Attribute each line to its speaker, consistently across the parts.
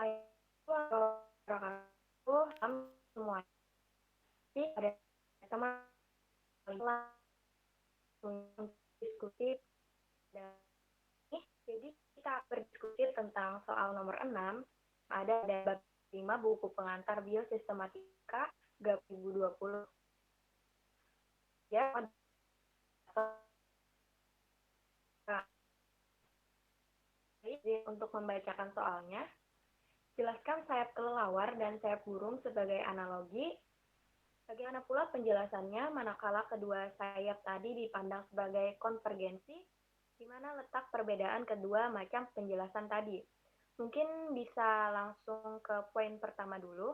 Speaker 1: itu semua sih ada teman langsung diskusi dan jadi kita berdiskusi tentang soal nomor 6 ada bab 5 buku pengantar biosistematika GAP 2020 ya untuk membacakan soalnya. Jelaskan sayap kelelawar dan sayap burung sebagai analogi. Bagaimana pula penjelasannya manakala kedua sayap tadi dipandang sebagai konvergensi? Di mana letak perbedaan kedua macam penjelasan tadi? Mungkin bisa langsung ke poin pertama dulu.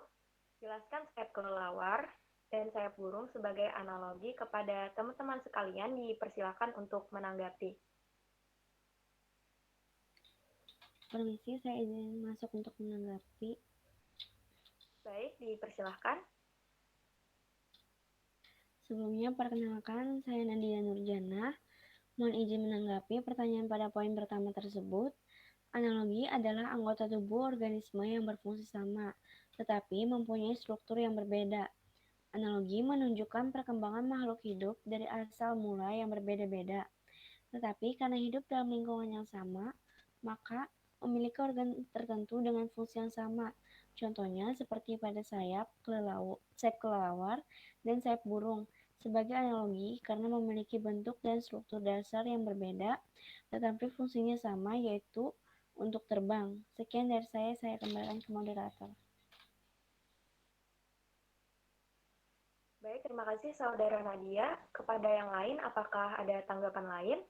Speaker 1: Jelaskan sayap kelelawar dan sayap burung sebagai analogi kepada teman-teman sekalian, dipersilakan untuk menanggapi.
Speaker 2: Permisi, saya izin masuk untuk menanggapi.
Speaker 1: Baik, dipersilahkan.
Speaker 2: Sebelumnya, perkenalkan, saya Nadia Nurjana. Mohon izin menanggapi pertanyaan pada poin pertama tersebut. Analogi adalah anggota tubuh organisme yang berfungsi sama, tetapi mempunyai struktur yang berbeda. Analogi menunjukkan perkembangan makhluk hidup dari asal mula yang berbeda-beda. Tetapi karena hidup dalam lingkungan yang sama, maka memiliki organ tertentu dengan fungsi yang sama. Contohnya seperti pada sayap kelelawar dan sayap burung. Sebagai analogi, karena memiliki bentuk dan struktur dasar yang berbeda, tetapi fungsinya sama, yaitu untuk terbang. Sekian dari saya kembalikan ke moderator.
Speaker 1: Baik, terima kasih Saudara Nadia. Kepada yang lain, apakah ada tanggapan lain?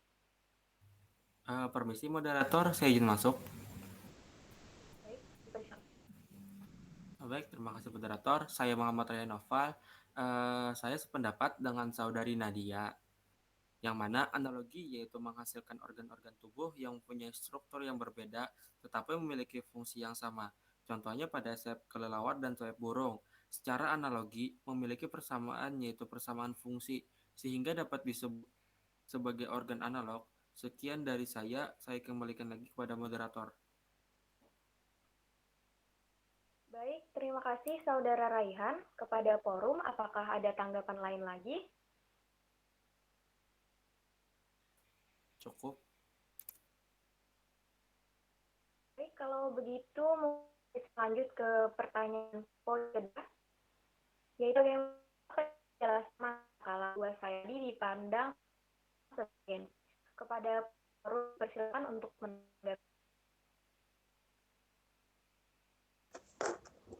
Speaker 3: Permisi moderator, saya izin masuk.
Speaker 1: Baik, dipersilakan.
Speaker 3: Baik, terima kasih moderator. Saya Muhammad Raya Noval. Saya sependapat dengan saudari Nadia, yang mana analogi yaitu menghasilkan organ-organ tubuh yang mempunyai struktur yang berbeda tetapi memiliki fungsi yang sama. Contohnya pada sayap kelelawar dan sayap burung. Secara analogi memiliki persamaan yaitu persamaan fungsi sehingga dapat disebut sebagai organ analog. Sekian dari saya kembalikan lagi kepada moderator.
Speaker 1: Baik, terima kasih Saudara Raihan. Kepada forum, apakah ada tanggapan lain lagi?
Speaker 3: Cukup.
Speaker 1: Baik, kalau begitu mungkin lanjut ke pertanyaan poin kedua, yaitu yang penjelasan kalau dua saya dipandang sebagai kepada forum, persilakan untuk menanggapi.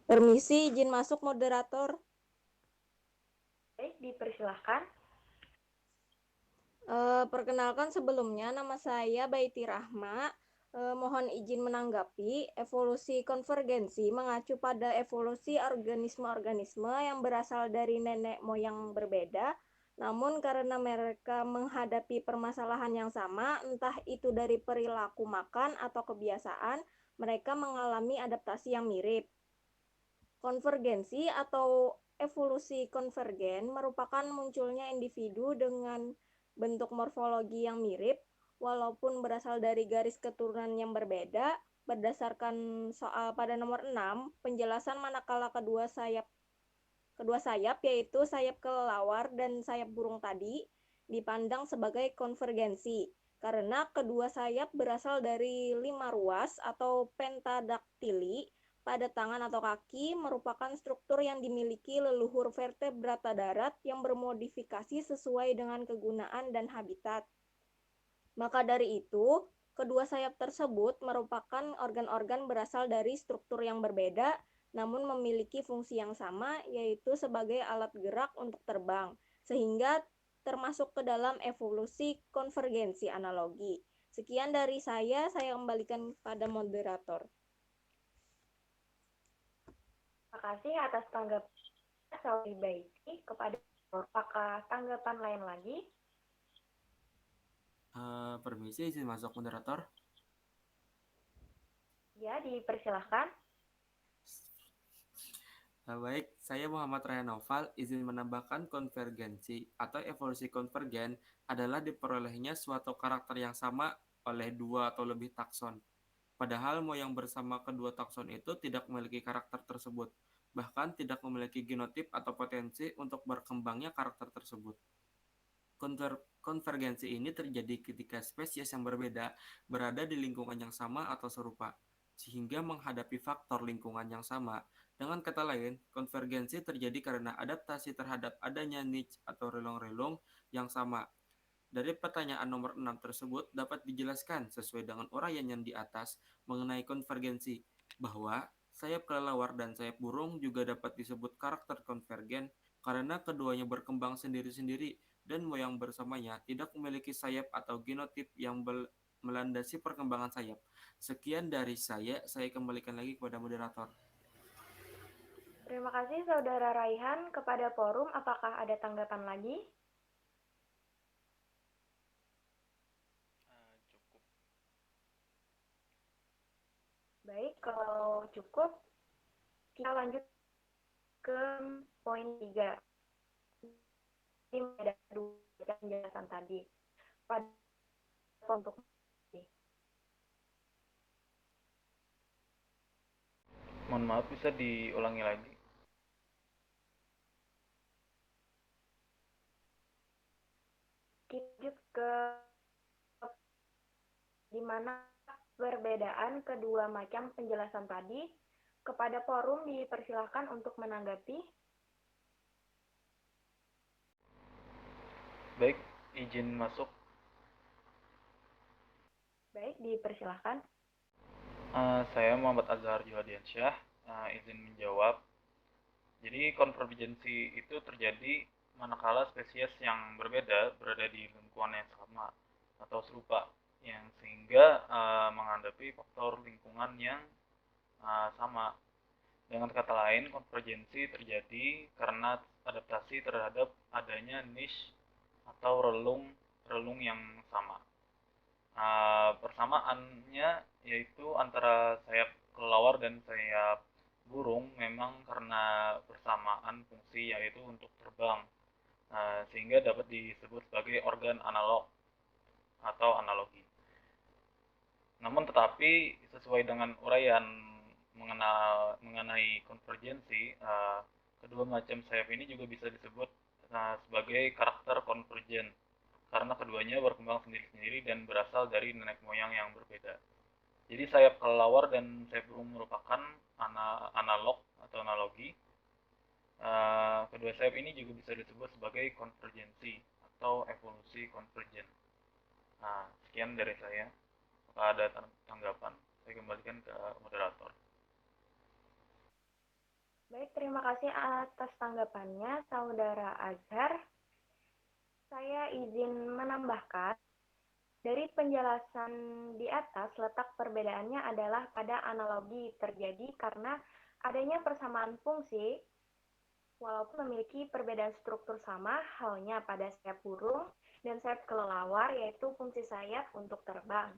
Speaker 4: Permisi, izin masuk moderator.
Speaker 1: Baik, dipersilahkan.
Speaker 4: Perkenalkan sebelumnya, nama saya Baiti Rahma. Mohon izin menanggapi evolusi konvergensi mengacu pada evolusi organisme-organisme yang berasal dari nenek moyang berbeda. Namun karena mereka menghadapi permasalahan yang sama, entah itu dari perilaku makan atau kebiasaan, mereka mengalami adaptasi yang mirip. Konvergensi atau evolusi konvergen merupakan munculnya individu dengan bentuk morfologi yang mirip, walaupun berasal dari garis keturunan yang berbeda. Berdasarkan soal pada nomor 6, penjelasan manakala kedua sayap yaitu sayap kelelawar dan sayap burung tadi dipandang sebagai konvergensi karena kedua sayap berasal dari 5 ruas atau pentadaktili pada tangan atau kaki, merupakan struktur yang dimiliki leluhur vertebrata darat yang bermodifikasi sesuai dengan kegunaan dan habitat. Maka dari itu, kedua sayap tersebut merupakan organ-organ berasal dari struktur yang berbeda, namun memiliki fungsi yang sama, yaitu sebagai alat gerak untuk terbang, sehingga termasuk ke dalam evolusi konvergensi analogi. Sekian dari saya kembalikan pada moderator.
Speaker 1: Terima kasih atas tanggapan Saudari Baiti. Kepada apakah tanggapan lain lagi?
Speaker 3: Permisi, izin masuk moderator.
Speaker 1: Ya, dipersilahkan.
Speaker 3: Baik, saya Muhammad Raya Noval izin menambahkan konvergensi atau evolusi konvergen adalah diperolehnya suatu karakter yang sama oleh dua atau lebih takson. Padahal moyang bersama kedua takson itu tidak memiliki karakter tersebut, bahkan tidak memiliki genotip atau potensi untuk berkembangnya karakter tersebut. Konvergensi ini terjadi ketika spesies yang berbeda berada di lingkungan yang sama atau serupa, sehingga menghadapi faktor lingkungan yang sama. Dengan kata lain, konvergensi terjadi karena adaptasi terhadap adanya niche atau relung-relung yang sama. Dari pertanyaan nomor 6 tersebut dapat dijelaskan sesuai dengan uraian yang di atas mengenai konvergensi, bahwa sayap kelelawar dan sayap burung juga dapat disebut karakter konvergen karena keduanya berkembang sendiri-sendiri dan moyang bersamanya tidak memiliki sayap atau genotip yang melandasi perkembangan sayap. Sekian dari saya kembalikan lagi kepada moderator.
Speaker 1: Terima kasih Saudara Raihan. Kepada forum, apakah ada tanggapan lagi?
Speaker 5: Cukup.
Speaker 1: Baik, kalau cukup, kita lanjut ke poin 3. Ini ada dua penjelasan tadi. Pada untuk
Speaker 5: Mohon maaf, bisa diulangi lagi?
Speaker 1: lanjut ke di mana perbedaan kedua macam penjelasan tadi. Kepada forum dipersilakan untuk menanggapi.
Speaker 5: Baik, izin masuk.
Speaker 1: Baik, dipersilakan.
Speaker 5: Saya Muhammad Azhar Juhadiansyah, izin menjawab. Jadi konvergensi itu terjadi manakala spesies yang berbeda berada di lingkungan yang sama atau serupa, yang sehingga menghadapi faktor lingkungan yang sama. Dengan kata lain, konvergensi terjadi karena adaptasi terhadap adanya niche atau relung yang sama. Persamaannya yaitu antara sayap kelelawar dan sayap burung memang karena persamaan fungsi yaitu untuk terbang, sehingga dapat disebut sebagai organ analog atau analogi. Namun tetapi sesuai dengan uraian mengenai konvergensi, kedua macam sayap ini juga bisa disebut sebagai karakter konvergen karena keduanya berkembang sendiri-sendiri dan berasal dari nenek moyang yang berbeda. Jadi sayap kelelawar dan sayap burung merupakan analog atau analogi. Kedua sayap ini juga bisa disebut sebagai konvergensi atau evolusi konvergen. Nah, sekian dari saya. Apakah ada tanggapan? Saya kembalikan ke moderator.
Speaker 1: Baik, terima kasih atas tanggapannya, Saudara Azhar. Saya izin menambahkan, dari penjelasan di atas, letak perbedaannya adalah pada analogi terjadi karena adanya persamaan fungsi, walaupun memiliki perbedaan struktur sama, halnya pada sayap burung dan sayap kelelawar, yaitu fungsi sayap untuk terbang,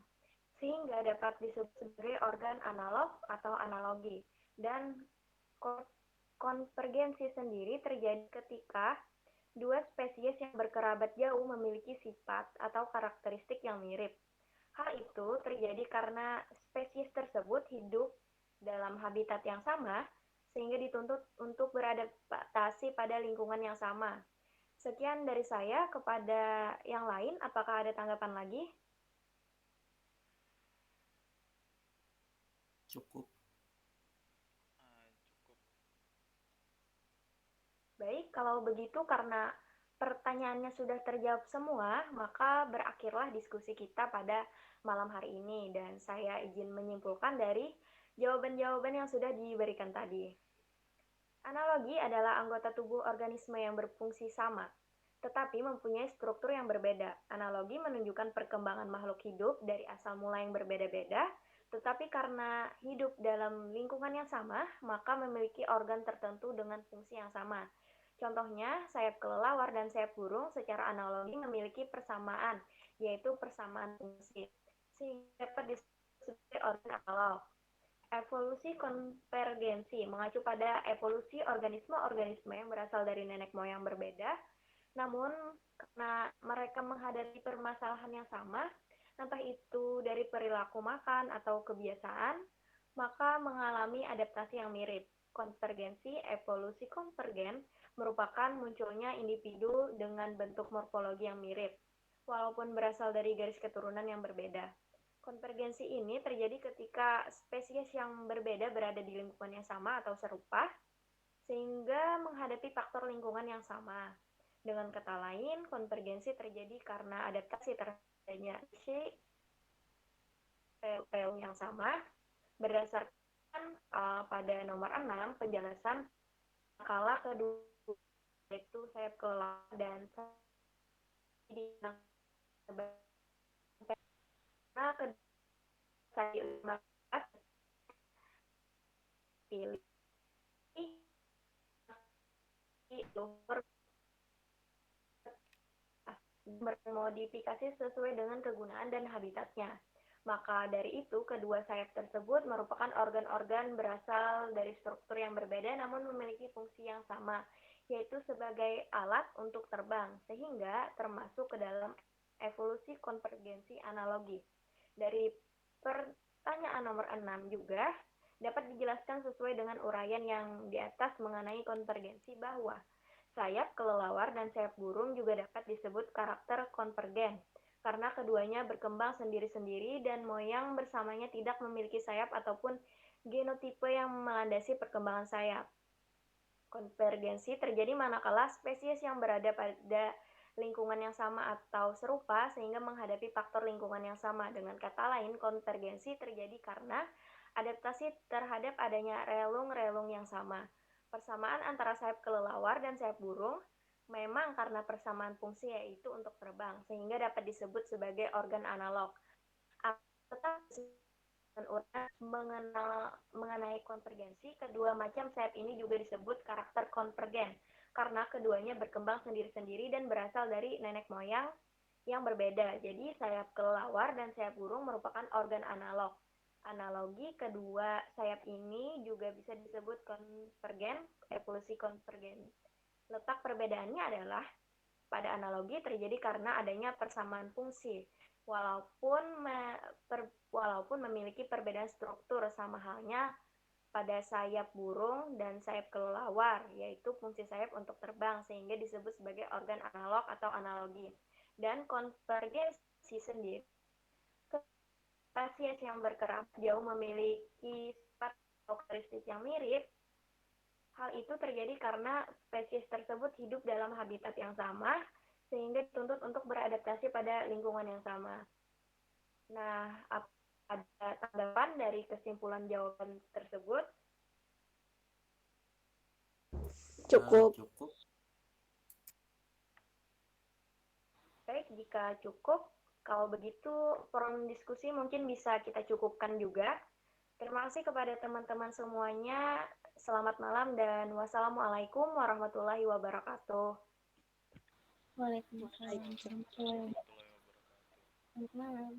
Speaker 1: sehingga dapat disebut sebagai organ analog atau analogi. Dan konvergensi sendiri terjadi ketika dua spesies yang berkerabat jauh memiliki sifat atau karakteristik yang mirip. Hal itu terjadi karena spesies tersebut hidup dalam habitat yang sama, sehingga dituntut untuk beradaptasi pada lingkungan yang sama. Sekian dari saya. Kepada yang lain, apakah ada tanggapan lagi?
Speaker 3: Cukup.
Speaker 1: Baik, kalau begitu karena pertanyaannya sudah terjawab semua, maka berakhirlah diskusi kita pada malam hari ini dan saya izin menyimpulkan dari jawaban-jawaban yang sudah diberikan tadi. Analogi adalah anggota tubuh organisme yang berfungsi sama, tetapi mempunyai struktur yang berbeda. Analogi menunjukkan perkembangan makhluk hidup dari asal mula yang berbeda-beda, tetapi karena hidup dalam lingkungan yang sama, maka memiliki organ tertentu dengan fungsi yang sama. Contohnya, sayap kelelawar dan sayap burung secara analogi memiliki persamaan, yaitu persamaan fungsi, sehingga dapat disebut sebagai organ analog. Evolusi konvergensi mengacu pada evolusi organisme-organisme yang berasal dari nenek moyang berbeda, namun karena mereka menghadapi permasalahan yang sama, entah itu dari perilaku makan atau kebiasaan, maka mengalami adaptasi yang mirip. Konvergensi evolusi konvergen merupakan munculnya individu dengan bentuk morfologi yang mirip, walaupun berasal dari garis keturunan yang berbeda. Konvergensi ini terjadi ketika spesies yang berbeda berada di lingkungan yang sama atau serupa, sehingga menghadapi faktor lingkungan yang sama. Dengan kata lain, konvergensi terjadi karena adaptasi terhadapnya yang sama berdasarkan pada nomor 6 penjelasan kala kedua yaitu sayap kelelawar dan di karena kedua pilih bermodifikasi sesuai dengan kegunaan dan habitatnya. Maka dari itu, kedua sayap tersebut merupakan organ-organ berasal dari struktur yang berbeda namun memiliki fungsi yang sama, yaitu sebagai alat untuk terbang, sehingga termasuk ke dalam evolusi konvergensi analogi. Dari pertanyaan nomor 6 juga dapat dijelaskan sesuai dengan uraian yang di atas mengenai konvergensi bahwa sayap kelelawar dan sayap burung juga dapat disebut karakter konvergen karena keduanya berkembang sendiri-sendiri dan moyang bersamanya tidak memiliki sayap ataupun genotipe yang melandasi perkembangan sayap. Konvergensi terjadi manakala spesies yang berada pada lingkungan yang sama atau serupa sehingga menghadapi faktor lingkungan yang sama. Dengan kata lain, konvergensi terjadi karena adaptasi terhadap adanya relung-relung yang sama. Persamaan antara sayap kelelawar dan sayap burung memang karena persamaan fungsi yaitu untuk terbang, sehingga dapat disebut sebagai organ analog. Mengenai konvergensi, kedua macam sayap ini juga disebut karakter konvergen, karena keduanya berkembang sendiri-sendiri dan berasal dari nenek moyang yang berbeda. Jadi sayap kelelawar dan sayap burung merupakan organ analog. Analogi kedua sayap ini juga bisa disebut konvergen, evolusi konvergen. Letak perbedaannya adalah pada analogi terjadi karena adanya persamaan fungsi, walaupun memiliki perbedaan struktur, sama halnya pada sayap burung dan sayap kelelawar, yaitu fungsi sayap untuk terbang, sehingga disebut sebagai organ analog atau analogi. Dan konvergensi sendiri, spesies yang berkerabat jauh memiliki sifat karakteristik yang mirip. Hal itu terjadi karena spesies tersebut hidup dalam habitat yang sama, sehingga dituntut untuk beradaptasi pada lingkungan yang sama. Nah, ada tanggapan dari kesimpulan jawaban tersebut?
Speaker 4: Cukup.
Speaker 3: Cukup.
Speaker 1: Baik, jika cukup, kalau begitu forum diskusi mungkin bisa kita cukupkan juga. Terima kasih kepada teman-teman semuanya. Selamat malam dan wassalamualaikum warahmatullahi wabarakatuh.
Speaker 2: Waalaikumsalam warahmatullahi wabarakatuh. Selamat malam.